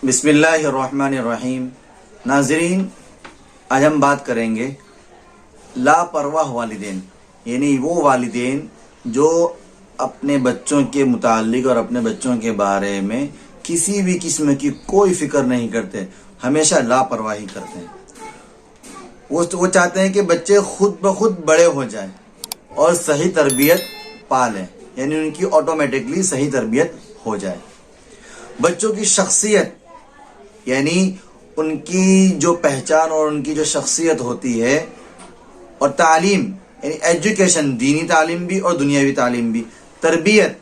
بسم اللہ الرحمن الرحیم۔ ناظرین، آج ہم بات کریں گے لاپرواہ والدین، یعنی وہ والدین جو اپنے بچوں کے متعلق اور اپنے بچوں کے بارے میں کسی بھی قسم کی کوئی فکر نہیں کرتے، ہمیشہ لاپرواہی کرتے ہیں۔ وہ چاہتے ہیں کہ بچے خود بخود بڑے ہو جائیں اور صحیح تربیت پالیں، یعنی ان کی آٹومیٹکلی صحیح تربیت ہو جائے۔ بچوں کی شخصیت، یعنی ان کی جو پہچان اور ان کی جو شخصیت ہوتی ہے، اور تعلیم یعنی ایجوکیشن، دینی تعلیم بھی اور دنیاوی تعلیم بھی، تربیت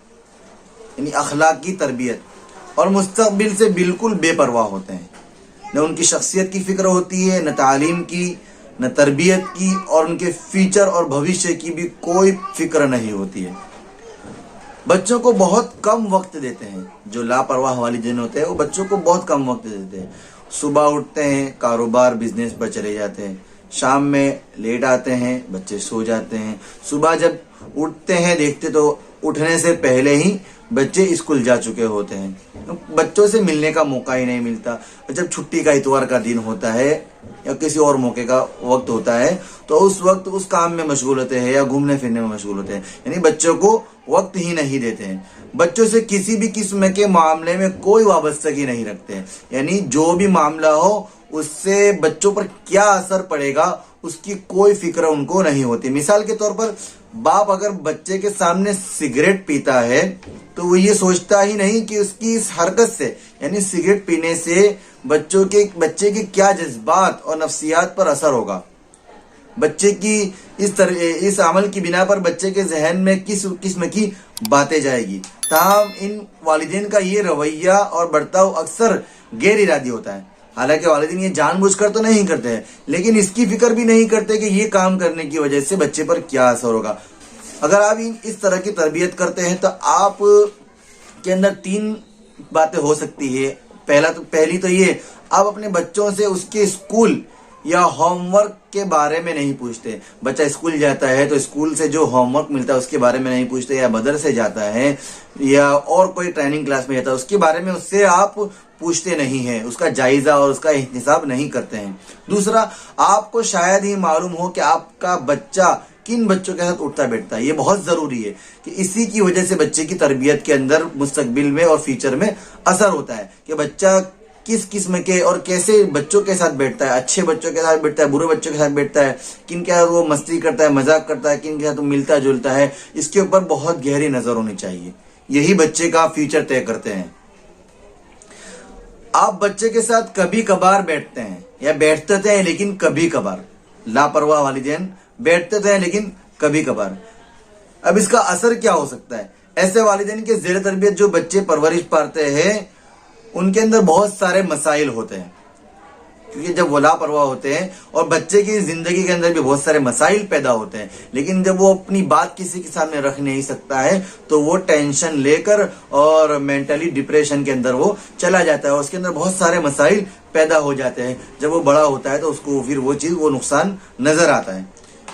یعنی اخلاقی تربیت، اور مستقبل سے بالکل بے پرواہ ہوتے ہیں۔ نہ ان کی شخصیت کی فکر ہوتی ہے، نہ تعلیم کی، نہ تربیت کی، اور ان کے فیوچر اور بھوشیہ کی بھی کوئی فکر نہیں ہوتی ہے۔ بچوں کو بہت کم وقت دیتے ہیں۔ جو لاپرواہ والدین ہوتے ہیں وہ بچوں کو بہت کم وقت دیتے ہیں۔ صبح اٹھتے ہیں، کاروبار بزنس پر چلے جاتے ہیں، شام میں لیٹ آتے ہیں، بچے سو جاتے ہیں۔ صبح جب اٹھتے ہیں دیکھتے تو اٹھنے سے پہلے ہی بچے اسکول جا چکے ہوتے ہیں، بچوں سے ملنے کا موقع ہی نہیں ملتا۔ جب چھٹی کا اتوار کا دن ہوتا ہے یا کسی اور موقع کا وقت ہوتا ہے تو اس وقت اس کام میں مشغول ہوتے ہیں یا گھومنے پھرنے میں مشغول ہوتے ہیں، یعنی بچوں کو وقت ہی نہیں دیتے ہیں۔ بچوں سے کسی بھی قسم کے معاملے میں کوئی وابستگی نہیں رکھتے ہیں، یعنی جو بھی معاملہ ہو اس سے بچوں پر کیا اثر پڑے گا اس کی کوئی فکر ان کو نہیں ہوتی۔ مثال کے طور پر باپ اگر بچے کے سامنے سگریٹ پیتا ہے تو وہ یہ سوچتا ہی نہیں کہ اس کی اس حرکت سے، یعنی سگریٹ پینے سے بچے کے کیا جذبات اور نفسیات پر اثر ہوگا، بچے کی اس عمل کی بنا پر بچے کے ذہن میں کس قسم کی باتیں جائے گی۔ تاہم ان والدین کا یہ رویہ اور برتاؤ اکثر غیر ارادی ہوتا ہے، حالانکہ والدین یہ جان بوجھ کر تو نہیں کرتے ہیں، لیکن اس کی فکر بھی نہیں کرتے کہ یہ کام کرنے کی وجہ سے بچے پر کیا اثر ہوگا۔ اگر آپ اس طرح کی تربیت کرتے ہیں تو آپ کے اندر 3 باتیں ہو سکتی ہے۔ پہلی تو یہ، آپ اپنے بچوں سے اس کے اسکول یا ہوم ورک کے بارے میں نہیں پوچھتے۔ بچہ اسکول جاتا ہے تو اسکول سے جو ہوم ورک ملتا ہے اس کے بارے میں نہیں پوچھتے، یا مدرسے جاتا ہے یا اور کوئی ٹریننگ کلاس میں جاتا ہے اس کے بارے میں اس سے آپ پوچھتے نہیں ہیں، اس کا جائزہ اور اس کا احتساب نہیں کرتے ہیں۔ دوسرا، آپ کو شاید ہی معلوم ہو کہ آپ کا بچہ کن بچوں کے ساتھ اٹھتا بیٹھتا ہے۔ یہ بہت ضروری ہے کہ اسی کی وجہ سے بچے کی تربیت کے اندر مستقبل میں اور فیوچر میں اثر ہوتا ہے کہ بچہ کس قسم کے اور کیسے بچوں کے ساتھ بیٹھتا ہے، اچھے بچوں کے ساتھ بیٹھتا ہے، برے بچوں کے ساتھ بیٹھتا ہے، کن کے ساتھ وہ مستی کرتا ہے، مذاق کرتا ہے، کن کے ساتھ وہ ملتا جلتا ہے۔ اس کے اوپر بہت گہری نظر ہونی چاہیے، یہی بچے کا فیوچر طے کرتے ہیں۔ آپ بچے کے ساتھ کبھی کبھار بیٹھتے ہیں یا بیٹھتے تھے لیکن کبھی کبھار، لاپرواہ والدین بیٹھتے تھے لیکن کبھی کبھار۔ اب اس کا اثر کیا ہو سکتا ہے؟ ایسے والدین کے زیر تربیت جو بچے پرورش پاتے ہیں ان کے اندر بہت سارے مسائل ہوتے ہیں، کیونکہ جب وہ لاپرواہ ہوتے ہیں اور بچے کی زندگی کے اندر بھی بہت سارے مسائل پیدا ہوتے ہیں، لیکن جب وہ اپنی بات کسی کے سامنے رکھ نہیں سکتا ہے تو وہ ٹینشن لے کر اور مینٹلی ڈپریشن کے اندر وہ چلا جاتا ہے، اور اس کے اندر بہت سارے مسائل پیدا ہو جاتے ہیں۔ جب وہ بڑا ہوتا ہے تو اس کو پھر وہ نقصان نظر آتا ہے۔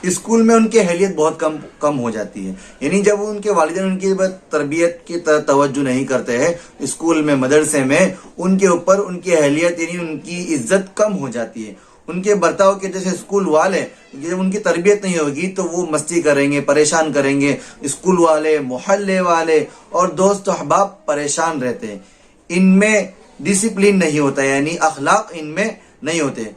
اسکول میں ان کی اہلیت بہت کم ہو جاتی ہے، یعنی جب ان کے والدین ان کی تربیت کی طرف توجہ نہیں کرتے ہیں، اسکول میں مدرسے میں ان کے اوپر ان کی اہلیت یعنی ان کی عزت کم ہو جاتی ہے۔ ان کے برتاؤ کے جیسے اسکول والے جب ان کی تربیت نہیں ہوگی تو وہ مستی کریں گے، پریشان کریں گے، اسکول والے، محلے والے اور دوست احباب پریشان رہتے ہیں۔ ان میں ڈسپلن نہیں ہوتا، یعنی اخلاق ان میں نہیں ہوتے۔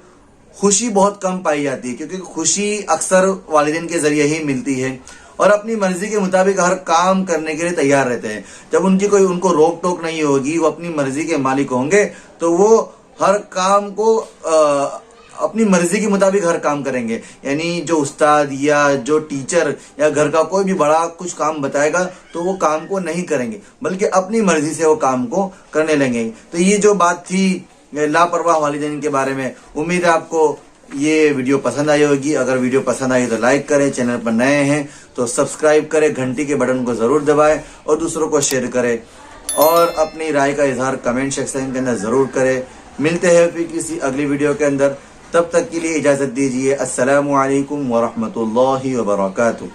خوشی بہت کم پائی جاتی ہے، کیونکہ خوشی اکثر والدین کے ذریعے ہی ملتی ہے، اور اپنی مرضی کے مطابق ہر کام کرنے کے لیے تیار رہتے ہیں۔ جب ان کو روک ٹوک نہیں ہوگی، وہ اپنی مرضی کے مالک ہوں گے تو وہ ہر کام کو اپنی مرضی کے مطابق ہر کام کریں گے، یعنی جو استاد یا جو ٹیچر یا گھر کا کوئی بھی بڑا کچھ کام بتائے گا تو وہ کام کو نہیں کریں گے، بلکہ اپنی مرضی سے وہ کام کو کرنے لگیں گے۔ تو یہ جو بات تھی لاپرواہ والدین کے بارے میں، امید ہے آپ کو یہ ویڈیو پسند آئی ہوگی۔ اگر ویڈیو پسند آئی تو لائک کریں، چینل پر نئے ہیں تو سبسکرائب کریں، گھنٹی کے بٹن کو ضرور دبائیں اور دوسروں کو شیئر کریں، اور اپنی رائے کا اظہار کمنٹ سیکشن کے اندر ضرور کریں۔ ملتے ہیں پھر کسی اگلی ویڈیو کے اندر، تب تک کے لیے اجازت دیجیے۔ السلام علیکم ورحمۃ اللہ وبرکاتہ۔